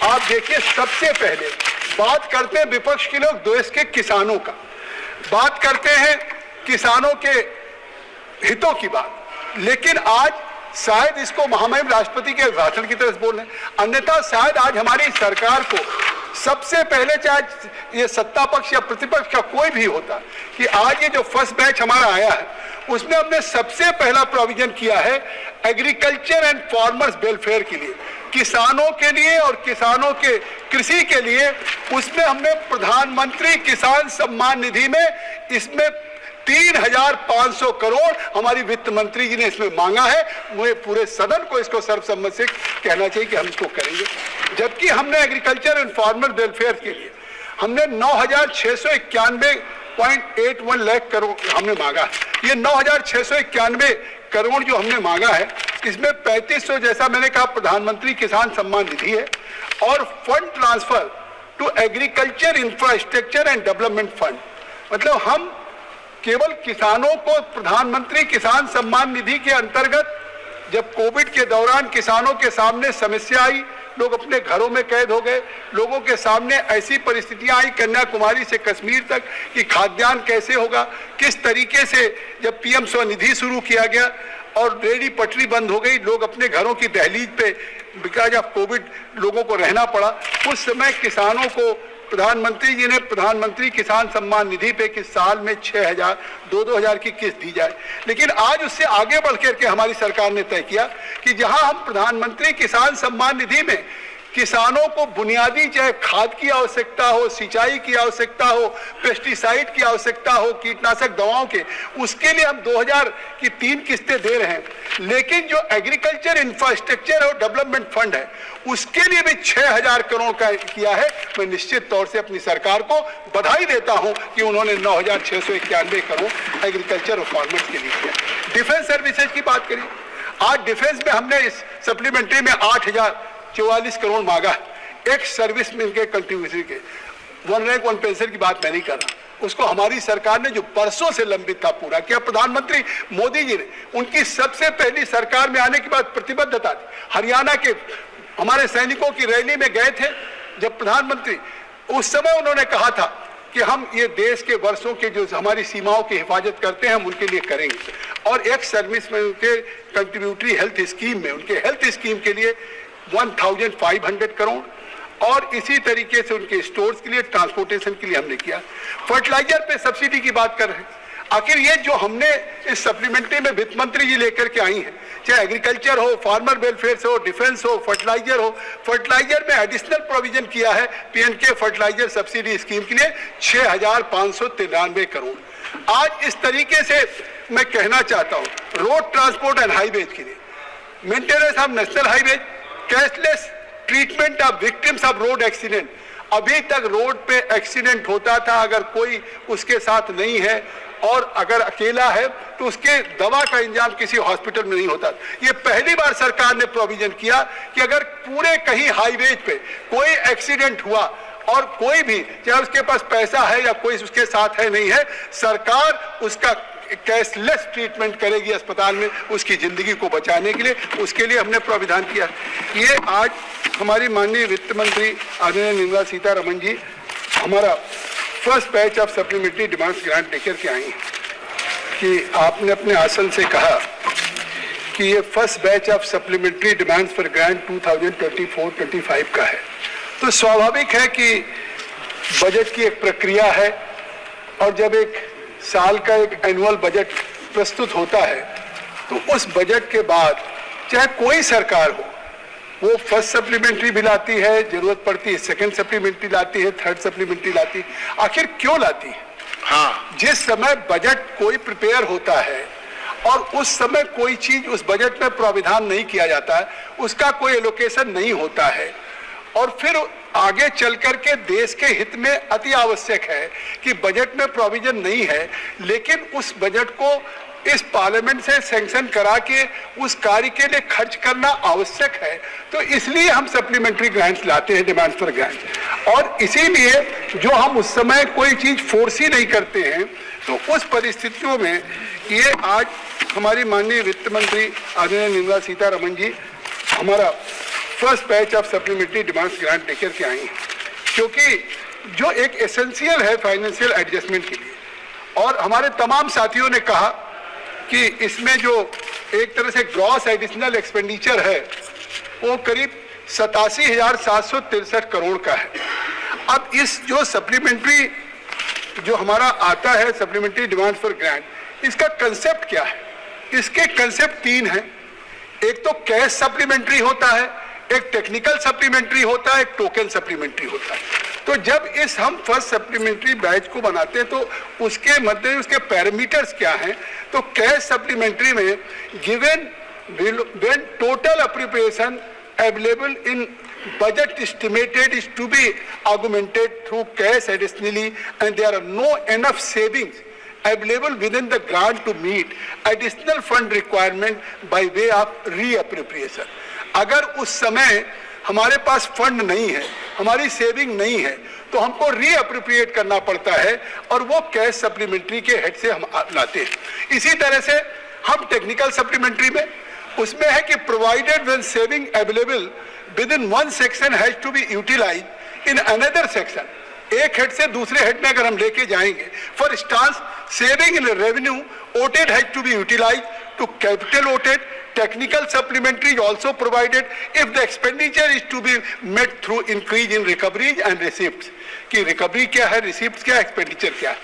आप देखिए, सबसे पहले बात करते हैं विपक्ष के लोग देश के किसानों का, बात करते हैं किसानों के हितों की बात, लेकिन आज शायद इसको महामहिम राष्ट्रपति के भाषण की तरह बोल रहे हैं। अन्यथा शायद आज हमारी सरकार को सबसे पहले, चाहे ये सत्ता पक्ष या प्रतिपक्ष का कोई भी होता, कि आज ये जो फर्स्ट बैच हमारा आया है उसमें हमने सबसे पहला प्रोविजन किया है एग्रीकल्चर एंड फार्मर्स वेलफेयर के लिए, किसानों के लिए और किसानों के कृषि के लिए। उसमें हमने प्रधानमंत्री किसान सम्मान निधि में इसमें 3,500 करोड़ हमारी वित्त मंत्री जी ने इसमें मांगा है। मुझे पूरे सदन को इसको सर्वसम्मति से कहना चाहिए कि हम इसको करेंगे। जबकि हमने एग्रीकल्चर एंड फार्मर वेलफेयर के लिए हमने 9,691.81 लाख करोड़ हमने मांगा। ये 9,691 करोड़ जो हमने मांगा है, इसमें 3,500 जैसा मैंने कहा प्रधानमंत्री किसान सम्मान निधि है, और fund transfer to agriculture infrastructure and development fund. मतलब हम केवल किसानों को प्रधानमंत्री किसान सम्मान निधि के अंतर्गत, जब कोविड के दौरान किसानों के सामने समस्या आई, लोग अपने घरों में कैद हो गए, लोगों के सामने ऐसी परिस्थितियां आई कन्याकुमारी से कश्मीर तक कि खाद्यान्न कैसे होगा, किस तरीके से जब पीएम स्वनिधि शुरू किया गया और रेहड़ी पटरी बंद हो गई, लोग अपने घरों की दहलीज पे बिकॉज ऑफ कोविड लोगों को रहना पड़ा। उस समय किसानों को प्रधानमंत्री जी ने प्रधानमंत्री किसान सम्मान निधि पे कि साल में 6,000 2,000 की किस्त दी जाए। लेकिन आज उससे आगे बढ़ करके हमारी सरकार ने तय किया कि जहां हम प्रधानमंत्री किसान सम्मान निधि में किसानों को बुनियादी, चाहे खाद की आवश्यकता हो, सिंचाई की आवश्यकता हो, पेस्टिसाइड की आवश्यकता हो, कीटनाशक दवाओं के, उसके लिए हम 2,000 की 3 किस्तें दे रहे हैं। लेकिन जो एग्रीकल्चर इंफ्रास्ट्रक्चर और डेवलपमेंट फंड है उसके लिए भी 6,000 करोड़ का किया है। मैं निश्चित तौर से अपनी सरकार को बधाई देता हूं कि उन्होंने 9,691 करोड़ एग्रीकल्चर और फार्मर्स के लिए किया। डिफेंस सर्विसेज की बात करिए, आज डिफेंस में हमने इस सप्लीमेंट्री में 8,044 करोड़ मांगा। एक्स सर्विस में इनके कंट्रीब्यूशन के वन रैंक वन पेंशन की बात मैं नहीं कर रहा, उसको हमारी सरकार ने जो परसों से लंबित था पूरा किया। प्रधानमंत्री मोदी जी ने उनकी सबसे पहली सरकार में आने के बाद प्रतिबद्धता थी। हरियाणा के हमारे सैनिकों की रैली में गए थे जब प्रधानमंत्री, उस समय उन्होंने कहा था कि हम ये देश के वर्षों के जो हमारी सीमाओं की हिफाजत करते हैं हम उनके लिए करेंगे। और एक्स सर्विस में उनके कंट्रीब्यूटरी हेल्थ स्कीम में, उनके हेल्थ स्कीम के लिए 1,500 करोड़, और इसी तरीके से उनके स्टोर्स के लिए, ट्रांसपोर्टेशन के लिए हमने किया। फर्टिलाइजर पे सब्सिडी की बात कर रहे हैं। आखिर ये जो हमने इस सप्लीमेंट्री में वित्त मंत्री जी लेकर के आई हैं, चाहे एग्रीकल्चर हो, फार्मर वेलफेयर हो, डिफेंस हो, फर्टिलाइजर हो, फर्टिलाइजर में एडिशनल प्रोविजन किया है पीएनके फर्टिलाइजर सब्सिडी स्कीम के लिए 6,593 करोड़। आज इस तरीके से मैं कहना चाहता हूँ, रोड ट्रांसपोर्ट एंड हाईवेज के लिए maintenance of national highways, cashless treatment of victims of road accident. अभी तक रोड पे एक्सीडेंट होता था, अगर कोई उसके साथ नहीं है और अगर अकेला है तो उसके दवा का इंतजाम किसी हॉस्पिटल में नहीं होता। ये पहली बार सरकार ने प्रोविजन किया कि अगर पूरे कहीं हाईवेज पे कोई एक्सीडेंट हुआ और कोई भी, चाहे उसके पास पैसा है या कोई उसके साथ है नहीं है, सरकार उसका कैशलेस ट्रीटमेंट करेगी अस्पताल में उसकी जिंदगी को बचाने के लिए। उसके लिए हमने प्राविधान किया। ये आज हमारी माननीय वित्त मंत्री आदरणीय निर्मला सीतारमण जी हमारा first batch of supplementary demands grant लेकर के आई हैं कि आपने अपने आसन से कहा कि ये first batch of supplementary demands for grant 2024-25 का है। तो स्वाभाविक है कि बजट की एक प्रक्रिया है और जब एक साल का एक एनुअल बजट प्रस्तुत होता है तो उस बजट के बाद चाहे कोई सरकार हो, वो फर्स्ट सप्लीमेंट्री भी लाती है, जरूरत पड़ती है सेकंड सप्लीमेंट्री लाती है, थर्ड सप्लीमेंट्री लाती है। आखिर क्यों लाती है? हाँ, जिस समय बजट कोई प्रिपेयर होता है और उस समय कोई चीज उस बजट में प्राविधान नहीं किया जाता है, उसका कोई एलोकेशन नहीं होता है, और फिर आगे चल करके देश के हित में अति आवश्यक है कि बजट में प्रोविजन नहीं है, लेकिन उस बजट को इस पार्लियामेंट से सैंक्शन करा के उस कार्य के लिए खर्च करना आवश्यक है। तो इसलिए हम सप्लीमेंट्री ग्रांट्स लाते हैं, डिमांड्स फॉर ग्रांट। और इसीलिए जो हम उस समय कोई चीज फोर्स ही नहीं करते हैं, तो उस परिस्थितियों में ये आज हमारी माननीय वित्त मंत्री आदरणीय निर्मला सीतारमण जी हमारा first batch of supplementary demands grant लेकर के आई हैं, क्योंकि जो एक एसेंशियल है फाइनेंशियल एडजस्टमेंट के लिए। और हमारे तमाम साथियों ने कहा कि इसमें जो एक तरह से ग्रॉस एडिशनल एक्सपेंडिचर है वो करीब 87,763 करोड़ का है। अब इस जो सप्लीमेंट्री जो हमारा आता है सप्लीमेंट्री डिमांड फॉर ग्रांट, इसका कंसेप्ट क्या है? इसके कंसेप्ट 3 हैं। एक तो कैश सप्लीमेंट्री होता है, एक टेक्निकल सप्लीमेंट्री होता है, एक टोकन सप्लीमेंट्री होता है। तो जब इस हम फर्स्ट सप्लीमेंट्री बैच को बनाते हैं तो उसके मध्य उसके पैरामीटर्स क्या हैं? तो कैश सप्लीमेंट्री में given when total appropriation available in budget estimated is to be augmented through cash additionally and there are no enough savings available within the grant to meet additional fund requirement by way of reappropriation। अगर उस समय हमारे पास fund नहीं है, हमारी saving नहीं है, तो हमको रीअप्रोप्रिएट करना पड़ता है और वो कैश सप्लीमेंट्री के हेड से हम लाते हैं। इसी तरह से हम टेक्निकल सप्लीमेंट्री में उसमें है कि provided when saving available within one section has to be utilise in another section. एक हेड से दूसरे हेड में अगर हम लेके जाएंगे, for instance saving in revenue voted has to be utilise to capital voted. Technical supplementary also provided if the expenditure is to be made through increase in recoveries and receipt, कि recovery क्या है, receipt क्या है, expenditure क्या है।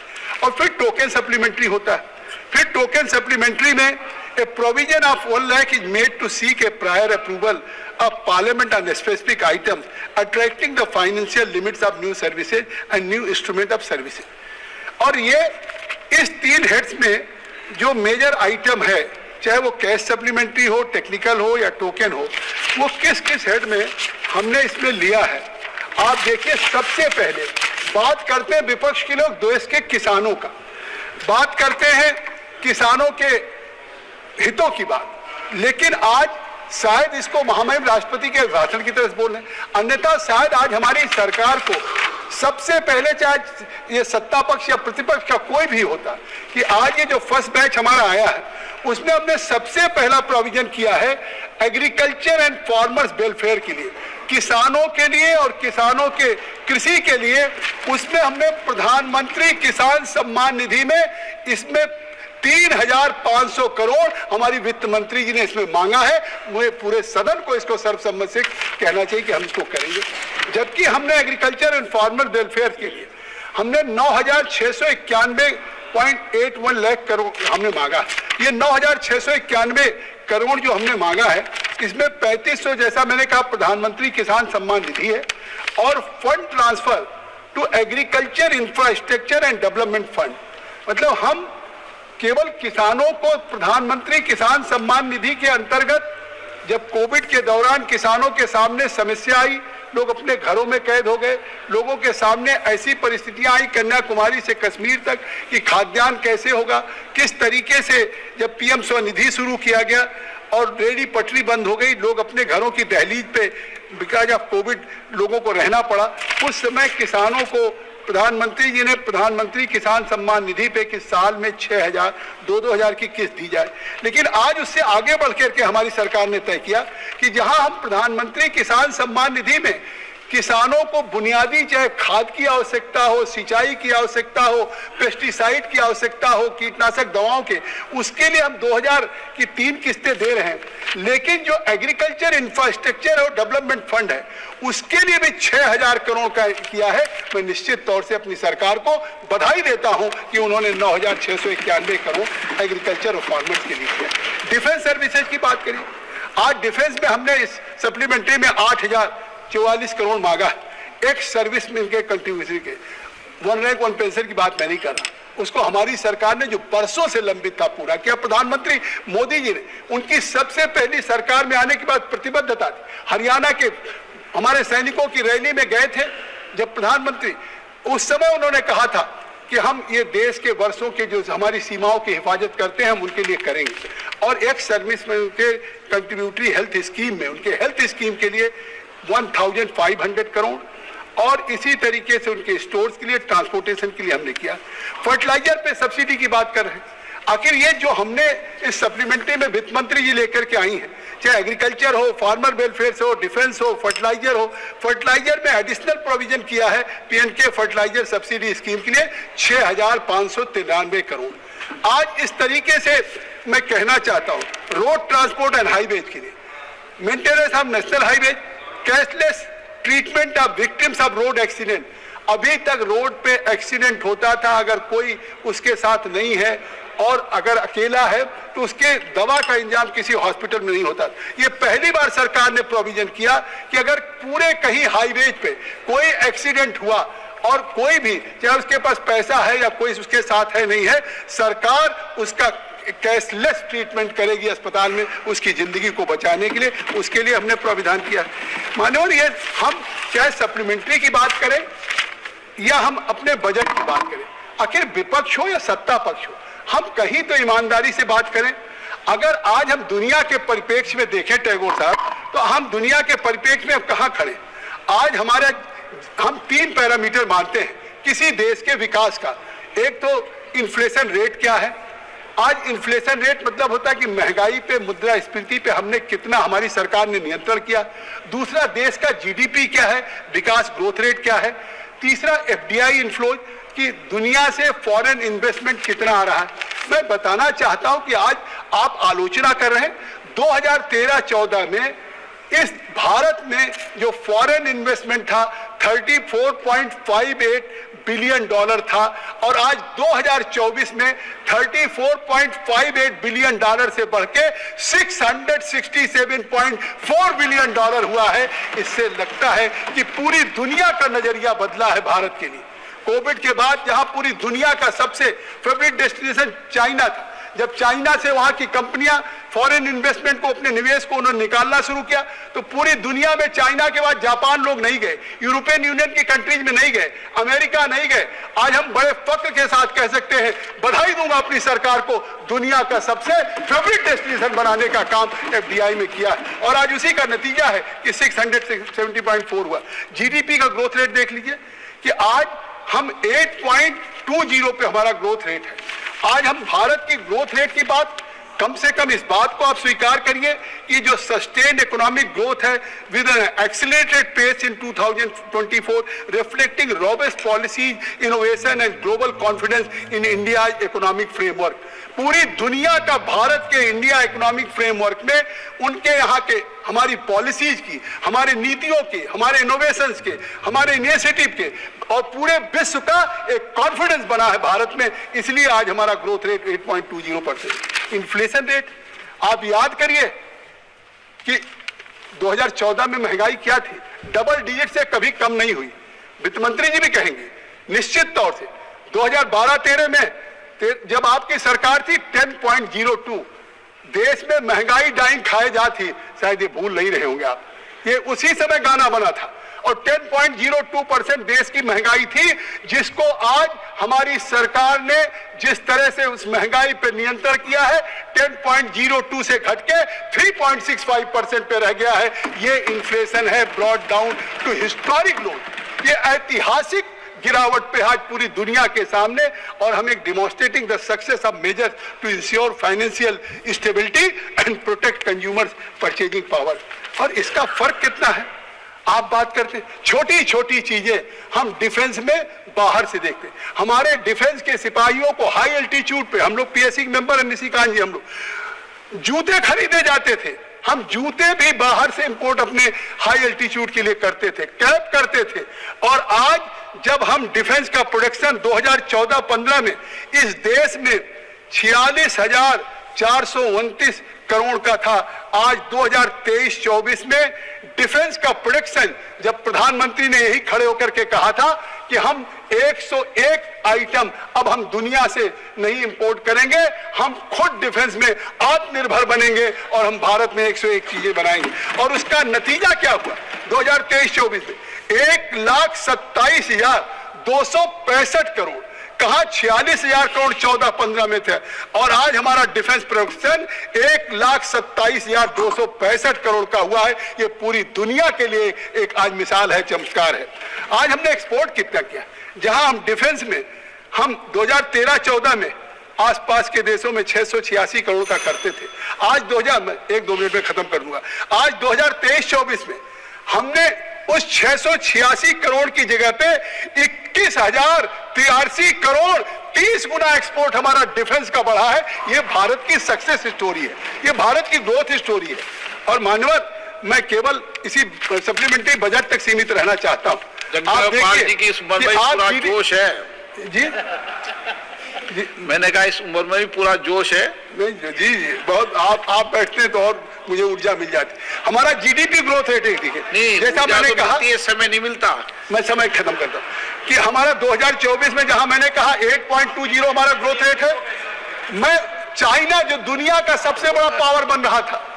और फिर token supplementary होता है। फिर टोकन सप्लीमेंट्री में a provision of 1 lakh is made to seek a prior approval of Parliament on specific items attracting the financial limits of new services and new instrument of services। और ये इस 3 heads में जो major item है, चाहे वो cash supplementary हो, technical हो या टोकन हो, वो किस किस हेड में हमने इसमें लिया है। आप देखिए, सबसे पहले बात करते हैं विपक्ष के लोग देश के किसानों का, बात करते हैं किसानों के हितों की बात, लेकिन आज शायद इसको महामहिम राष्ट्रपति के भाषण की तरह बोल रहे हैं, अन्यथा शायद आज हमारी सरकार को सबसे पहले, चाहे ये सत्ता पक्ष या प्रतिपक्ष का कोई भी होता, कि आज ये जो फर्स्ट बैच हमारा आया है उसमें हमने सबसे पहला प्रोविजन किया है एग्रीकल्चर एंड फार्मर्स वेलफेयर के लिए, किसानों के लिए और किसानों के कृषि के लिए। उसमें हमने प्रधानमंत्री किसान सम्मान निधि में इसमें 3,500 करोड़ हमारी वित्त मंत्री जी ने इसमें मांगा है। मुझे पूरे सदन को इसको सर्वसम्मति से कहना चाहिए कि हम इसको करेंगे। जबकि हमने एग्रीकल्चर एंड फार्मर वेलफेयर के लिए हमने 9,691.81 लाख करोड़ हमने मांगा। ये 9,691 करोड़ जो हमने मांगा है, इसमें 3,500 जैसा मैंने कहा प्रधानमंत्री किसान सम्मान निधि है और fund transfer to agriculture infrastructure and development fund. मतलब हम केवल किसानों को प्रधानमंत्री किसान सम्मान निधि के अंतर्गत, जब कोविड के दौरान किसानों के सामने समस्या आई, लोग अपने घरों में कैद हो गए, लोगों के सामने ऐसी परिस्थितियां आई कन्याकुमारी से कश्मीर तक कि खाद्यान्न कैसे होगा, किस तरीके से जब पीएम स्वनिधि शुरू किया गया और रेहड़ी पटरी बंद हो गई, लोग अपने घरों की दहलीज पे बिकॉज ऑफ कोविड लोगों को रहना पड़ा। उस समय किसानों को प्रधानमंत्री जी ने प्रधानमंत्री किसान सम्मान निधि पे कि साल में 6,000 2,000 की किस्त दी जाए। लेकिन आज उससे आगे बढ़ करके हमारी सरकार ने तय किया कि जहां हम प्रधानमंत्री किसान सम्मान निधि में किसानों को बुनियादी, चाहे खाद की आवश्यकता हो, सिंचाई की आवश्यकता हो, पेस्टिसाइड की आवश्यकता हो, कीटनाशक दवाओं के, उसके लिए हम 2,000 की 3 किस्तें दे रहे हैं। लेकिन जो एग्रीकल्चर इंफ्रास्ट्रक्चर और डेवलपमेंट फंड है उसके लिए भी 6,000 करोड़ का किया है। मैं निश्चित तौर से अपनी सरकार को बधाई देता हूं कि उन्होंने 9,691 करोड़ एग्रीकल्चर और फार्मर्स के लिए किया। डिफेंस सर्विसेज की बात करिए, आज डिफेंस में हमने इस सप्लीमेंट्री में 8,044 करोड़ मांगा। एक सर्विस में के कंट्रीब्यूशन के 1 रैंक 1 पेंशन की बात मैं नहीं कर रहा, उसको हमारी सरकार ने जो बरसों से लंबित था पूरा किया। प्रधानमंत्री मोदी जी ने उनकी सबसे पहली सरकार में आने के बाद प्रतिबद्धता थी। हरियाणा के हमारे सैनिकों की रैली में गए थे जब प्रधानमंत्री, उस समय उन्होंने कहा था कि हम ये देश के वर्षों के जो हमारी सीमाओं की हिफाजत करते हैं हम उनके लिए करेंगे। और एक सर्विस में उनके कंट्रीब्यूटरी हेल्थ स्कीम में, उनके हेल्थ स्कीम के लिए 1,500 करोड़ और इसी तरीके से उनके स्टोर्स के लिए, ट्रांसपोर्टेशन के लिए हमने किया। फर्टिलाइजर पे सब्सिडी की बात कर रहे हैं। आखिर ये जो हमने इस सप्लीमेंट्री में वित्त मंत्री जी लेकर के आई हैं, चाहे एग्रीकल्चर हो, फार्मर वेलफेयर हो, डिफेंस हो, फर्टिलाइजर हो, फर्टिलाइजर में एडिशनल प्रोविजन किया है पीएनके फर्टिलाइजर सब्सिडी स्कीम के लिए 6,593 करोड़। आज इस तरीके से मैं कहना चाहता हूं, रोड ट्रांसपोर्ट एंड हाईवेज के लिए maintenance of national highways, cashless treatment of victims of road accident. अभी तक रोड पे एक्सीडेंट होता था, अगर कोई उसके साथ नहीं है और अगर अकेला है तो उसके दवा का इंतजाम किसी हॉस्पिटल में नहीं होता। ये पहली बार सरकार ने प्रोविजन किया कि अगर पूरे कहीं हाईवेज पे कोई एक्सीडेंट हुआ और कोई भी, चाहे उसके पास पैसा है या कोई उसके साथ है नहीं है, सरकार उसका कैशलेस ट्रीटमेंट करेगी अस्पताल में उसकी जिंदगी को बचाने के लिए। उसके लिए हमने प्राविधान किया। माननीय, ये हम चाहे सप्लीमेंट्री की बात करें या हम अपने बजट की बात करें, आखिर विपक्ष हो या सत्ता पक्ष हो, हम कहीं तो ईमानदारी से बात करें। अगर आज हम दुनिया के परिप्रेक्ष्य में देखें टैगोर साहब, तो हम दुनिया के परिप्रेक्ष्य में कहां खड़े? आज हम 3 पैरामीटर मानते हैं किसी देश के विकास का। एक तो इन्फ्लेशन रेट क्या है। आज इन्फ्लेशन रेट मतलब होता है कि महंगाई पे, मुद्रास्फीति पे हमने कितना, हमारी सरकार ने नियंत्रण किया। दूसरा, देश का जीडीपी क्या है, विकास ग्रोथ रेट क्या है। तीसरा, एफडीआई इनफ्लोज कि दुनिया से फॉरेन इन्वेस्टमेंट कितना आ रहा है। मैं बताना चाहता हूं कि आज आप आलोचना कर रहे हैं, 2013-14 में इस भारत में जो फॉरेन इन्वेस्टमेंट था 34.58 बिलियन डॉलर था और आज 2024 में 34.58 बिलियन डॉलर से बढ़ के 667.4 बिलियन डॉलर हुआ है। इससे लगता है कि पूरी दुनिया का नजरिया बदला है भारत के लिए। कोविड के बाद जहां पूरी दुनिया का सबसे फेवरेट डेस्टिनेशन चाइना था, जब चाइना से वहां की कंपनियां फॉरेन इन्वेस्टमेंट को, अपने निवेश को उन्होंने निकालना शुरू किया, तो पूरी दुनिया में चाइना के बाद जापान लोग नहीं गए, यूरोपियन यूनियन की कंट्रीज में नहीं गए, अमेरिका नहीं गए। आज हम बड़े फक्र के साथ कह सकते हैं, बधाई दूंगा अपनी सरकार को, दुनिया का सबसे फेवरेट डेस्टिनेशन बनाने का काम एफडीआई में किया है और आज उसी का नतीजा है कि 670.4 हुआ। जीडीपी का ग्रोथ रेट देख लीजिए कि आज हम 8.20 पे हमारा ग्रोथ रेट है। आज हम भारत की ग्रोथ रेट की बात, कम से कम इस बात को आप स्वीकार करिए कि जो सस्टेन्ड इकोनॉमिक ग्रोथ है with an accelerated pace in 2024 reflecting robust policies, innovation and global confidence in India economic framework. पूरी दुनिया का भारत के इंडिया इकोनॉमिक फ्रेमवर्क में उनके यहाँ के, हमारी पॉलिसीज की, हमारे नीतियों के, हमारे इनोवेशंस के, हमारे इनिशिएटिव के और पूरे विश्व का एक कॉन्फिडेंस बना है भारत में। इसलिए आज हमारा ग्रोथ रेट 8.20%। इन्फ्लेशन रेट आप याद करिए कि 2014 में महंगाई क्या थी, डबल डिजिट से कभी कम नहीं हुई। वित्त मंत्री जी भी कहेंगे निश्चित तौर से 2012-13 में जब आपकी सरकार थी 10.02, देश में महंगाई डाइन खाए जा थी, शायद ये भूल नहीं रहे होंगे आप, ये उसी समय गाना बना था और 10.02% देश की महंगाई थी, जिसको आज हमारी सरकार ने जिस तरह से उस महंगाई पर नियंत्रण किया है 10.02 से घटके 3.65% पे रह गया है। ये इन्फ्लेशन है ब्रॉट डाउन टू हिस्टोरिक लो। ये ऐतिहासिक गिरावट पे आज पूरी दुनिया के सामने और हम एक demonstrating the success of measures to ensure financial stability and protect consumers purchasing power. और इसका फर्क कितना है आप बात करते हैं, छोटी छोटी चीजें हम डिफेंस में बाहर से देखते हैं। हमारे डिफेंस के सिपाहियों को हाई एल्टीट्यूड पे, हम लोग पीएससी मेंबर है निशिकांत जी, हम लोग जूते खरीदे जाते थे, हम जूते भी बाहर से इंपोर्ट अपने हाई एल्टीट्यूड के लिए करते थे, कैप करते थे। और आज जब हम डिफेंस का प्रोडक्शन 2014-15 में इस देश में 46,429 करोड़ का था, आज 2023-24 में डिफेंस का प्रोडक्शन, जब प्रधानमंत्री ने यही खड़े होकर के कहा था कि हम 101 आइटम अब हम दुनिया से नहीं इंपोर्ट करेंगे, हम खुद डिफेंस में आत्मनिर्भर बनेंगे और हम भारत में 101 चीजें बनाएंगे। और उसका नतीजा क्या हुआ 2023-24 में 1,27,265 करोड़, कहा 46,000 करोड़ 14-15 में थे और आज हमारा डिफेंस प्रोडक्शन 1,27,265 करोड़ का हुआ है। ये पूरी दुनिया के लिए एक आज मिसाल है, चमत्कार है। आज हमने एक्सपोर्ट कितना किया, जहां हम डिफेंस में हम 2013-14 में आसपास के देशों में 686 करोड़ का करते थे। आज 1-2 मिनट में खत्म कर दूंगा। आज 2023-24 में हमने उस 686 करोड़ की जगह पे 21,083 करोड़, 30 गुना एक्सपोर्ट हमारा डिफेंस का बढ़ा है। ये भारत की सक्सेस स्टोरी है, ये भारत की ग्रोथ स्टोरी है। और मानवर, मैं केवल इसी सप्लीमेंट्री बजट तक सीमित रहना चाहता हूं। आप देखिए कि इस उम्र में पूरा जोश है जी, मैंने कहा इस उम्र में भी पूरा जोश है। नहीं जी, बहुत आप बैठते हैं तो और मुझे ऊर्जा मिल जाती। हमारा जीडीपी ग्रोथ रेट है, ठीक है, जैसा मैंने कहा, समय नहीं मिलता। मैं समय खत्म करता हूं कि हमारा 2024 में जहां मैंने कहा 8.20 हमारा ग्रोथ रेट है, मैं चाइना जो दुनिया का सबसे बड़ा पावर बन रहा था,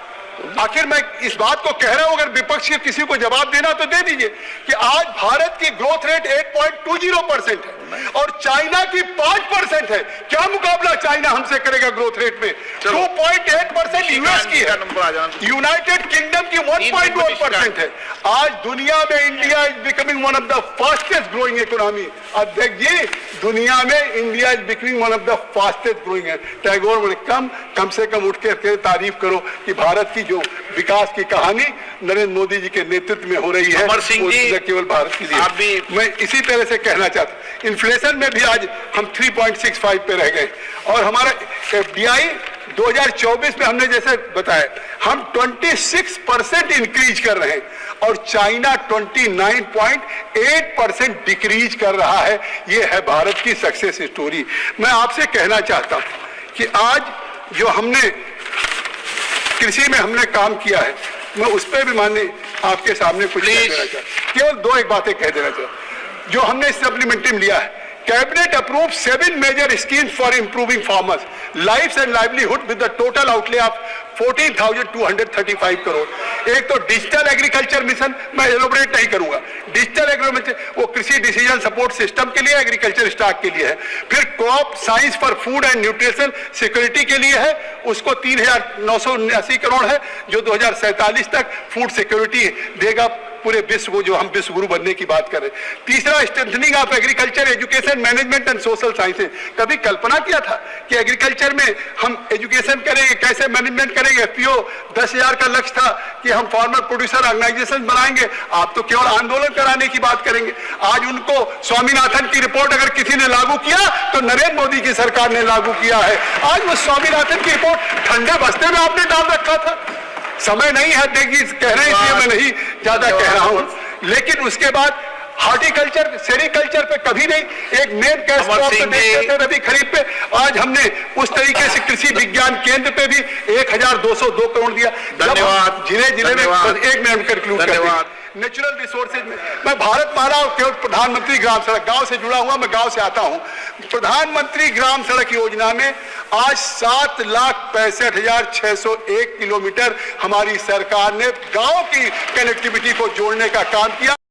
आखिर मैं इस बात को कह रहा हूं, अगर विपक्ष के किसी को जवाब देना तो दे दीजिए कि आज भारत की ग्रोथ रेट 8.20% है और चाइना की 5% है। क्या मुकाबला चाइना हमसे करेगा ग्रोथ रेट में? 2.8% यूएस की है, यूनाइटेड किंगडम की 1.1% है। आज दुनिया में India is becoming one of the fastest growing economy. अब देखिए, दुनिया में India is becoming one of the fastest growing है। टैगोर ने कम से कम उठ के तारीफ करो कि भारत की जो विकास की कहानी नरेंद्र मोदी जी के नेतृत्व में हो रही है, अमर सिंह जी, केवल भारत के लिए। आप भी, मैं इसी तरह से कहना चाहता हूं, इन्फ्लेशन में भी आज हम 3.65 पे रह गए और हमारा एफडीआई 2024 में हमने जैसे बताया हम 26% इंक्रीज कर रहे हैं और चाइना 29.8% डिक्रीज कर रहा है। यह है भारत की सक्सेस स्टोरी। मैं आपसे कहना चाहता हूं कि आज जो हमने कृषि में हमने काम किया है, मैं उस पर भी माननीय आपके सामने कुछ कह देना चाहता हूं। केवल एक बातें कह देना चाहता हूं। जो हमने सप्लीमेंट्री में लिया है, cabinet approve 7 major schemes for improving farmers lives and livelihood with the total outlay of 14,235 crore. एक तो डिजिटल एग्रीकल्चर मिशन, मैं एलोबरेट नहीं करूंगा, डिजिटल एग्रीकल्चर वो कृषि डिसीजन सपोर्ट सिस्टम के लिए, एग्रीकल्चर स्टॉक के लिए है। फिर crop science for food and nutrition security के लिए है, उसको 3,979 करोड़ है, जो 2047 तक फूड सिक्योरिटी देगा पूरे विश्व को, जो हम विश्व गुरु बनने की बात कर रहे हैं। तीसरा, strengthening of agriculture education management and social sciences. कभी कल्पना किया था कि एग्रीकल्चर में हम एजुकेशन करेंगे, कैसे मैनेजमेंट करेंगे? एफपीओ 10,000 का लक्ष्य था कि हम फार्मर प्रोड्यूसर ऑर्गेनाइजेशन बनाएंगे। आप तो केवल आंदोलन कराने की बात करेंगे। आज उनको स्वामीनाथन की रिपोर्ट अगर किसी ने लागू किया तो नरेंद्र मोदी की सरकार ने लागू किया है। आज वो स्वामीनाथन की रिपोर्ट ठंडे बस्ते में आपने डाल रखा था। समय नहीं है, देखिए कह रहे हैं इसलिए मैं नहीं ज्यादा कह रहा हूं, लेकिन उसके बाद हॉर्टिकल्चर सेरिकल्चर पे कभी नहीं, एक मेन कैश क्रॉप पे देखते थे रबी खरीफ पे, आज हमने उस तरीके से कृषि विज्ञान केंद्र पे भी 1,202 करोड़ दिया। धन्यवाद। जिले में 1 मिनट कंक्लूड कर नेचुरल रिसोर्सेज में मैं भारत माला और केवल प्रधानमंत्री ग्राम सड़क, गांव से जुड़ा हुआ, मैं गांव से आता हूं। प्रधानमंत्री ग्राम सड़क योजना में आज 7,65,601 किलोमीटर हमारी सरकार ने गांव की कनेक्टिविटी को जोड़ने का काम किया।